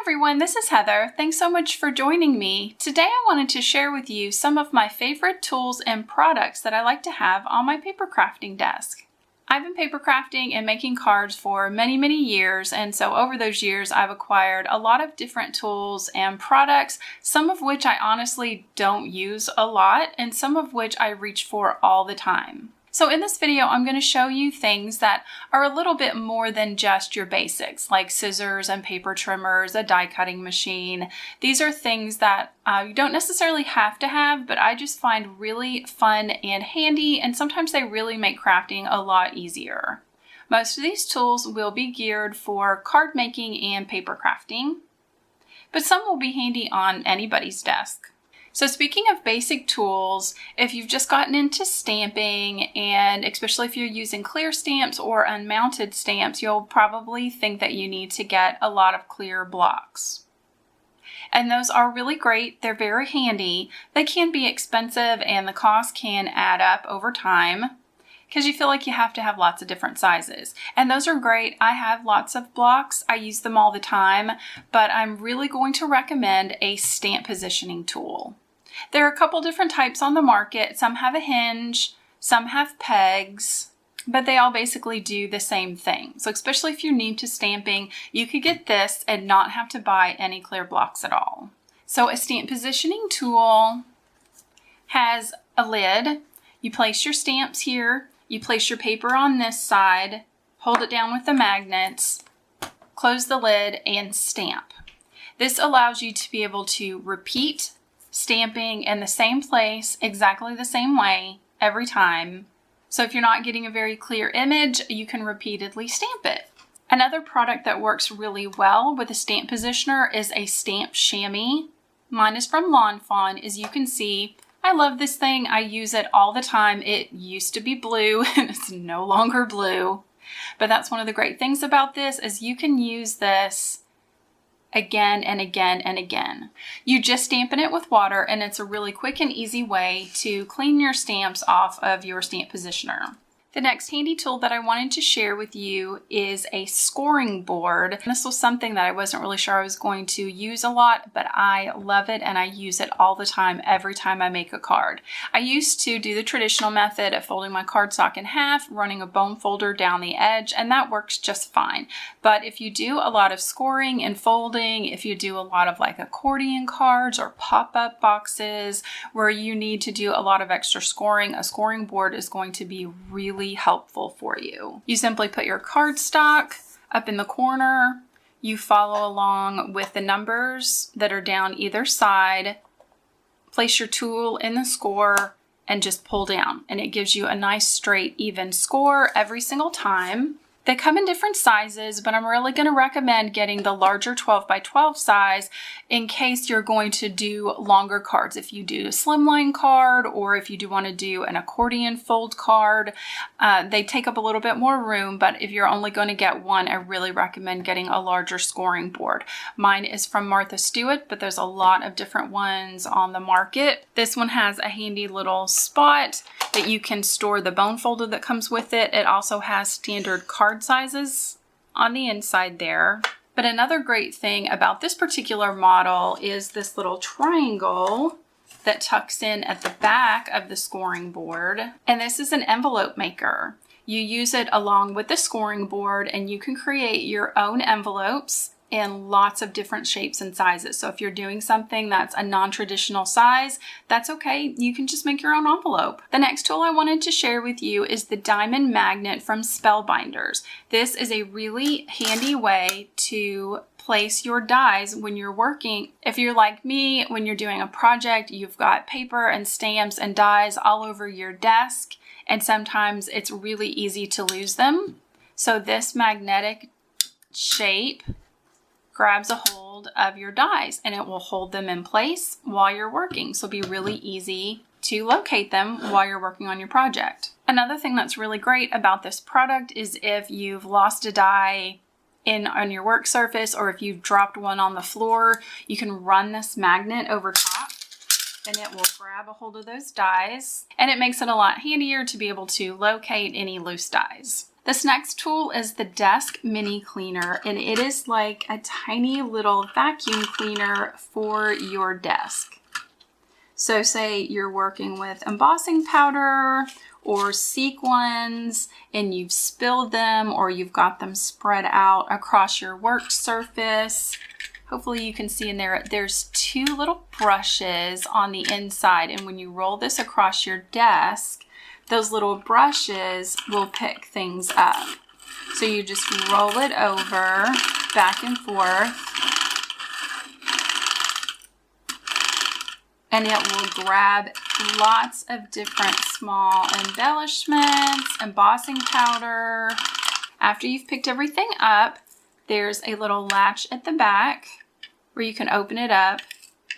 everyone, this is Heather. Thanks so much for joining me. Today I wanted to share with you some of my favorite tools and products that I like to have on my paper crafting desk. I've been paper crafting and making cards for many years, and so over those years I've acquired a lot of different tools and products, some of which I honestly don't use a lot and some of which I reach for all the time. So in this video, I'm going to show you things that are a little bit more than just your basics, like scissors and paper trimmers, a die cutting machine. These are things that you don't necessarily have to have, but I just find really fun and handy, and sometimes they really make crafting a lot easier. Most of these tools will be geared for card making and paper crafting, but some will be handy on anybody's desk. So speaking of basic tools, if you've just gotten into stamping, and especially if you're using clear stamps or unmounted stamps, you'll probably think that you need to get a lot of clear blocks. And those are really great. They're very handy. They can be expensive and the cost can add up over time because you feel like you have to have lots of different sizes. And those are great. I have lots of blocks. I use them all the time, but I'm really going to recommend a stamp positioning tool. There are a couple different types on the market. Some have a hinge, some have pegs, but they all basically do the same thing. So especially if you're new to stamping, you could get this and not have to buy any clear blocks at all. So a stamp positioning tool has a lid. You place your stamps here, you place your paper on this side, hold it down with the magnets, close the lid, and stamp. This allows you to be able to repeat stamping in the same place, exactly the same way, every time. So if you're not getting a very clear image, you can repeatedly stamp it. Another product that works really well with a stamp positioner is a stamp chamois. Mine is from Lawn Fawn. As you can see, I love this thing. I use it all the time. It used to be blue and it's no longer blue. But that's one of the great things about this is you can use this again and again and again. You just dampen it with water, and it's a really quick and easy way to clean your stamps off of your stamp positioner. The next handy tool that I wanted to share with you is a scoring board. This was something that I wasn't really sure I was going to use a lot, but I love it and I use it all the time, every time I make a card. I used to do the traditional method of folding my cardstock in half, running a bone folder down the edge, and that works just fine. But if you do a lot of scoring and folding, if you do a lot of like accordion cards or pop-up boxes where you need to do a lot of extra scoring, a scoring board is going to be really helpful for you. You simply put your cardstock up in the corner, you follow along with the numbers that are down either side, place your tool in the score, and just pull down. And it gives you a nice straight even score every single time. They come in different sizes, but I'm really going to recommend getting the larger 12 by 12 size in case you're going to do longer cards. If you do a slimline card or if you do want to do an accordion fold card, they take up a little bit more room, but if you're only going to get one, I really recommend getting a larger scoring board. Mine is from Martha Stewart, but there's a lot of different ones on the market. This one has a handy little spot that you can store the bone folder that comes with it. It also has standard card sizes on the inside there. But another great thing about this particular model is this little triangle that tucks in at the back of the scoring board. And this is an envelope maker. You use it along with the scoring board and you can create your own envelopes in lots of different shapes and sizes. So if you're doing something that's a non-traditional size, that's okay. You can just make your own envelope. The next tool I wanted to share with you is the diamond magnet from Spellbinders. This is a really handy way to place your dies when you're working. If you're like me, when you're doing a project, you've got paper and stamps and dies all over your desk, and sometimes it's really easy to lose them. So this magnetic shape grabs a hold of your dies and it will hold them in place while you're working. So it'll be really easy to locate them while you're working on your project. Another thing that's really great about this product is if you've lost a die on your work surface or if you've dropped one on the floor, you can run this magnet over top and it will grab a hold of those dies, and it makes it a lot handier to be able to locate any loose dies. This next tool is the Desk Mini Cleaner, and it is like a tiny little vacuum cleaner for your desk. So say you're working with embossing powder or sequins and you've spilled them or you've got them spread out across your work surface. Hopefully you can see in there, there's two little brushes on the inside, and when you roll this across your desk, those little brushes will pick things up. So you just roll it over, back and forth, and it will grab lots of different small embellishments, embossing powder. After you've picked everything up, there's a little latch at the back where you can open it up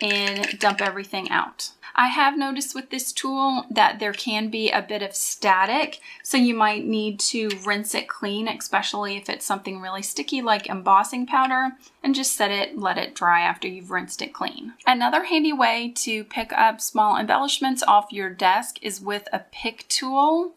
and dump everything out. I have noticed with this tool that there can be a bit of static, so you might need to rinse it clean, especially if it's something really sticky like embossing powder, and just let it dry after you've rinsed it clean. Another handy way to pick up small embellishments off your desk is with a pick tool.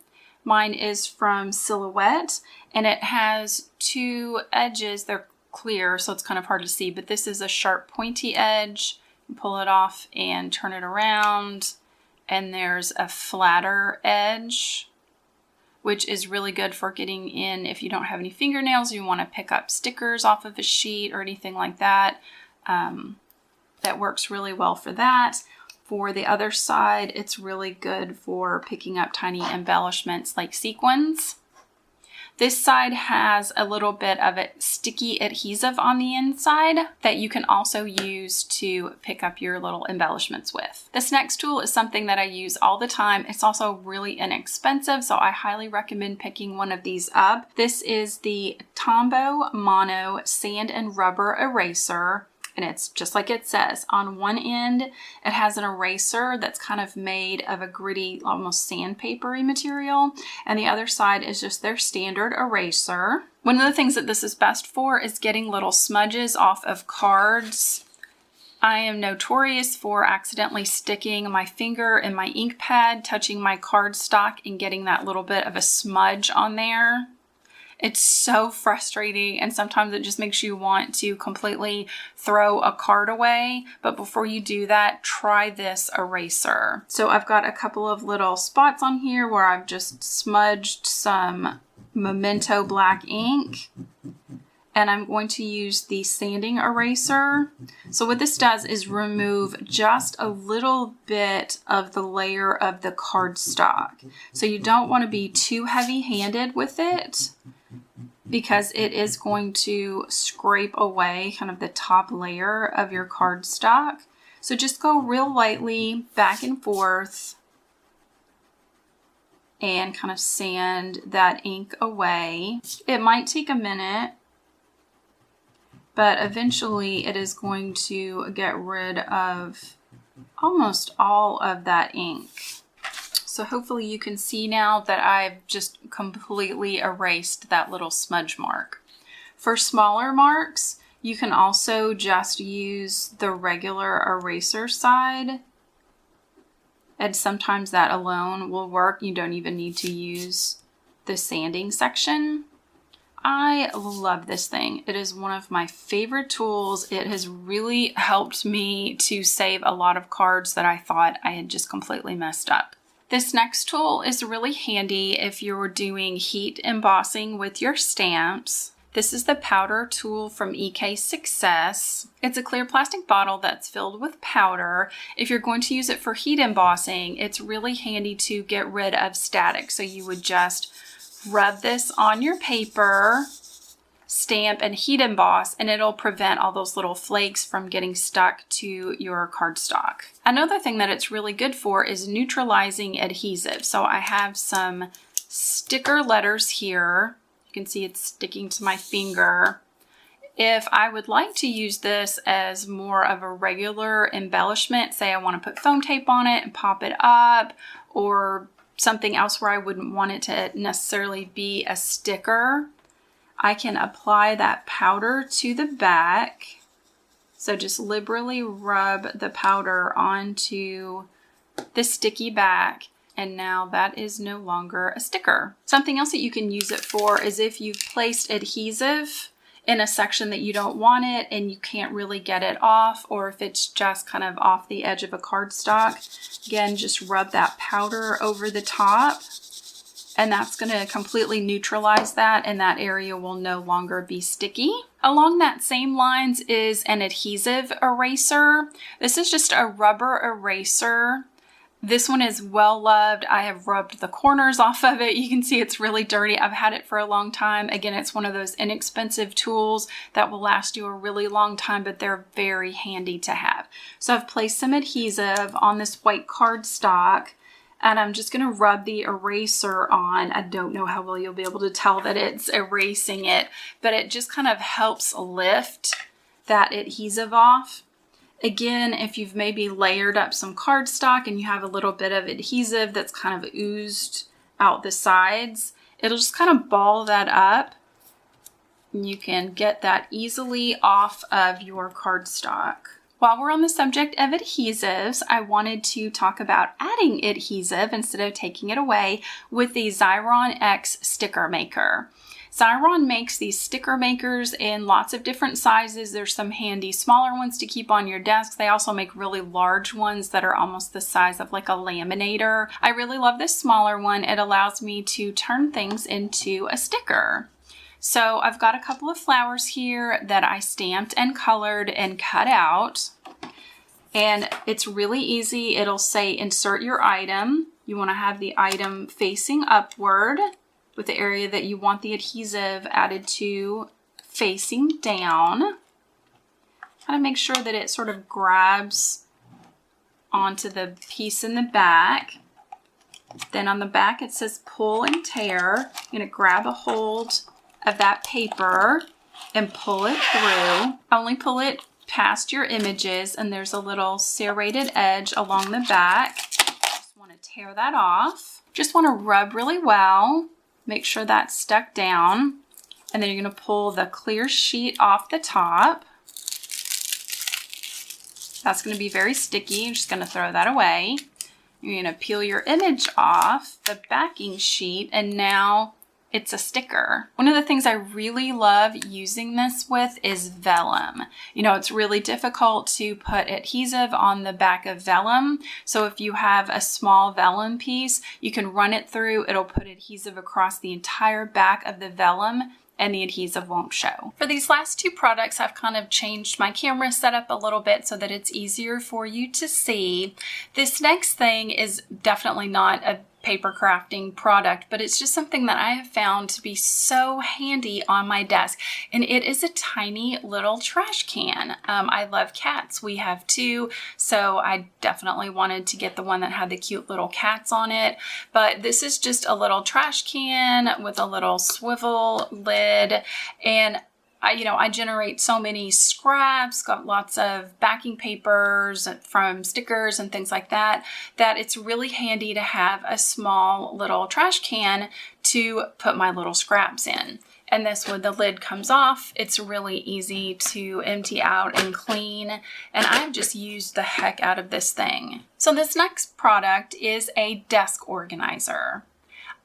Mine is from Silhouette, and it has two edges. They're clear, so it's kind of hard to see, but this is a sharp pointy edge. Pull it off and turn it around, and there's a flatter edge, which is really good for getting in if you don't have any fingernails, you want to pick up stickers off of a sheet or anything like that. That works really well for that. For the other side, it's really good for picking up tiny embellishments like sequins. This side has a little bit of a sticky adhesive on the inside that you can also use to pick up your little embellishments with. This next tool is something that I use all the time. It's also really inexpensive, so I highly recommend picking one of these up. This is the Tombow Mono Sand and Rubber Eraser. And it's just like it says. On one end, it has an eraser that's kind of made of a gritty, almost sandpapery material. And the other side is just their standard eraser. One of the things that this is best for is getting little smudges off of cards. I am notorious for accidentally sticking my finger in my ink pad, touching my cardstock, and getting that little bit of a smudge on there. It's so frustrating, and sometimes it just makes you want to completely throw a card away. But before you do that, try this eraser. So I've got a couple of little spots on here where I've just smudged some Memento black ink, and I'm going to use the sanding eraser. So what this does is remove just a little bit of the layer of the cardstock. So you don't want to be too heavy-handed with it, because it is going to scrape away kind of the top layer of your cardstock. So just go real lightly back and forth and kind of sand that ink away. It might take a minute, but eventually it is going to get rid of almost all of that ink. So hopefully you can see now that I've just completely erased that little smudge mark. For smaller marks, you can also just use the regular eraser side, and sometimes that alone will work. You don't even need to use the sanding section. I love this thing. It is one of my favorite tools. It has really helped me to save a lot of cards that I thought I had just completely messed up. This next tool is really handy if you're doing heat embossing with your stamps. This is the powder tool from EK Success. It's a clear plastic bottle that's filled with powder. If you're going to use it for heat embossing, it's really handy to get rid of static. So you would just rub this on your paper, stamp, and heat emboss, and it'll prevent all those little flakes from getting stuck to your cardstock. Another thing that it's really good for is neutralizing adhesive. So I have some sticker letters here. You can see it's sticking to my finger. If I would like to use this as more of a regular embellishment, say I want to put foam tape on it and pop it up, or something else where I wouldn't want it to necessarily be a sticker, I can apply that powder to the back. So just liberally rub the powder onto the sticky back and now that is no longer a sticker. Something else that you can use it for is if you've placed adhesive in a section that you don't want it and you can't really get it off, or if it's just kind of off the edge of a cardstock. Again, just rub that powder over the top, and that's going to completely neutralize that, and that area will no longer be sticky. Along that same lines is an adhesive eraser. This is just a rubber eraser. This one is well loved. I have rubbed the corners off of it. You can see it's really dirty. I've had it for a long time. Again, it's one of those inexpensive tools that will last you a really long time, but they're very handy to have. So I've placed some adhesive on this white cardstock, and I'm just going to rub the eraser on. I don't know how well you'll be able to tell that it's erasing it, but it just kind of helps lift that adhesive off. Again, if you've maybe layered up some cardstock and you have a little bit of adhesive that's kind of oozed out the sides, it'll just kind of ball that up, and you can get that easily off of your cardstock. While we're on the subject of adhesives, I wanted to talk about adding adhesive instead of taking it away with the Xyron X sticker maker. Xyron makes these sticker makers in lots of different sizes. There's some handy smaller ones to keep on your desk. They also make really large ones that are almost the size of like a laminator. I really love this smaller one. It allows me to turn things into a sticker. So I've got a couple of flowers here that I stamped and colored and cut out. And it's really easy. It'll say insert your item. You want to have the item facing upward, with the area that you want the adhesive added to facing down. Kind of make sure that it sort of grabs onto the piece in the back. Then on the back it says pull and tear. You're going to grab a hold of that paper and pull it through. Only pull it past your images, and there's a little serrated edge along the back. Just want to tear that off. Just want to rub really well. Make sure that's stuck down, and then you're going to pull the clear sheet off the top. That's going to be very sticky. I'm just going to throw that away. You're going to peel your image off the backing sheet, and now it's a sticker. One of the things I really love using this with is vellum. You know, it's really difficult to put adhesive on the back of vellum. So if you have a small vellum piece, you can run it through. It'll put adhesive across the entire back of the vellum, and the adhesive won't show. For these last two products, I've kind of changed my camera setup a little bit so that it's easier for you to see. This next thing is definitely not a paper crafting product, but it's just something that I have found to be so handy on my desk, and it is a tiny little trash can. I love cats. We have two, so I definitely wanted to get the one that had the cute little cats on it, but this is just a little trash can with a little swivel lid, and I generate so many scraps, got lots of backing papers from stickers and things like that, that it's really handy to have a small little trash can to put my little scraps in. And this, when the lid comes off, it's really easy to empty out and clean. And I've just used the heck out of this thing. So this next product is a desk organizer.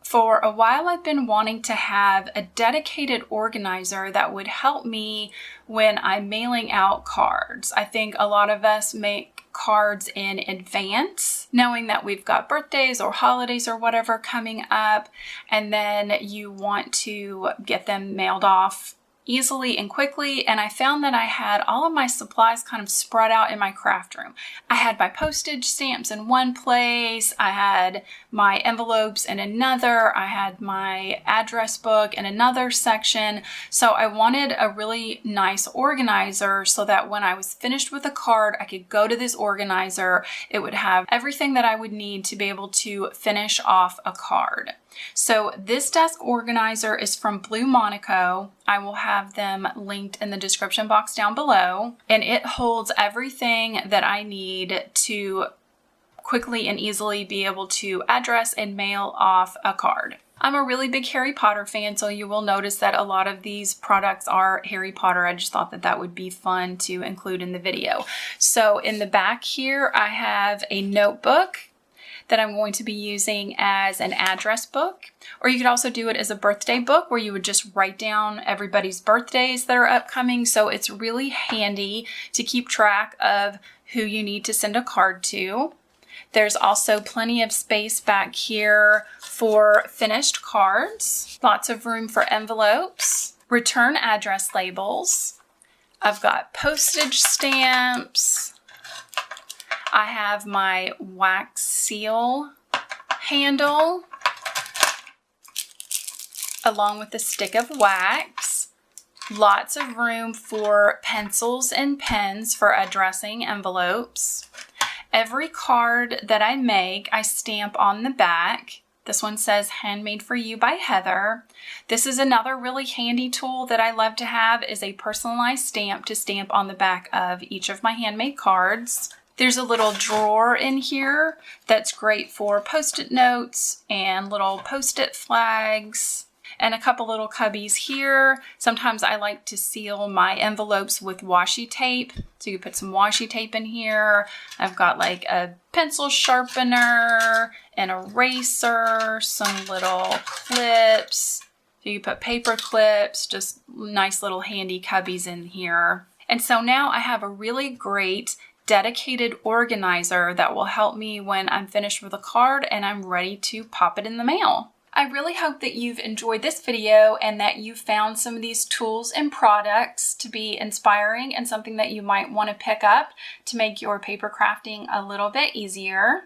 For a while, I've been wanting to have a dedicated organizer that would help me when I'm mailing out cards. I think a lot of us make cards in advance, knowing that we've got birthdays or holidays or whatever coming up, and then you want to get them mailed off easily and quickly. And I found that I had all of my supplies kind of spread out in my craft room. I had my postage stamps in one place, I had my envelopes in another, I had my address book in another section. So I wanted a really nice organizer so that when I was finished with a card, I could go to this organizer. It would have everything that I would need to be able to finish off a card. So this desk organizer is from Blue Monaco. I will have them linked in the description box down below, and it holds everything that I need to quickly and easily be able to address and mail off a card. I'm a really big Harry Potter fan, so you will notice that a lot of these products are Harry Potter. I just thought that that would be fun to include in the video. So in the back here, I have a notebook. that I'm going to be using as an address book, or you could also do it as a birthday book where you would just write down everybody's birthdays that are upcoming. So it's really handy to keep track of who you need to send a card to. There's also plenty of space back here for finished cards, lots of room for envelopes, return address labels. I've got postage stamps. I have my wax seal handle along with a stick of wax. Lots of room for pencils and pens for addressing envelopes. Every card that I make, I stamp on the back. This one says Handmade for You by Heather. This is another really handy tool that I love to have, is a personalized stamp to stamp on the back of each of my handmade cards. There's a little drawer in here that's great for Post-it notes and little Post-it flags, and a couple little cubbies here. Sometimes I like to seal my envelopes with washi tape, so you put some washi tape in here. I've got like a pencil sharpener, an eraser, some little clips. So you put paper clips, just nice little handy cubbies in here. And so now I have a really great dedicated organizer that will help me when I'm finished with a card and I'm ready to pop it in the mail. I really hope that you've enjoyed this video and that you found some of these tools and products to be inspiring and something that you might want to pick up to make your paper crafting a little bit easier.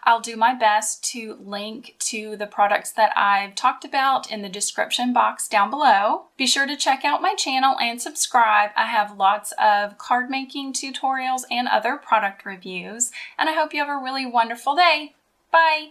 I'll do my best to link to the products that I've talked about in the description box down below. Be sure to check out my channel and subscribe. I have lots of card making tutorials and other product reviews, and I hope you have a really wonderful day. Bye!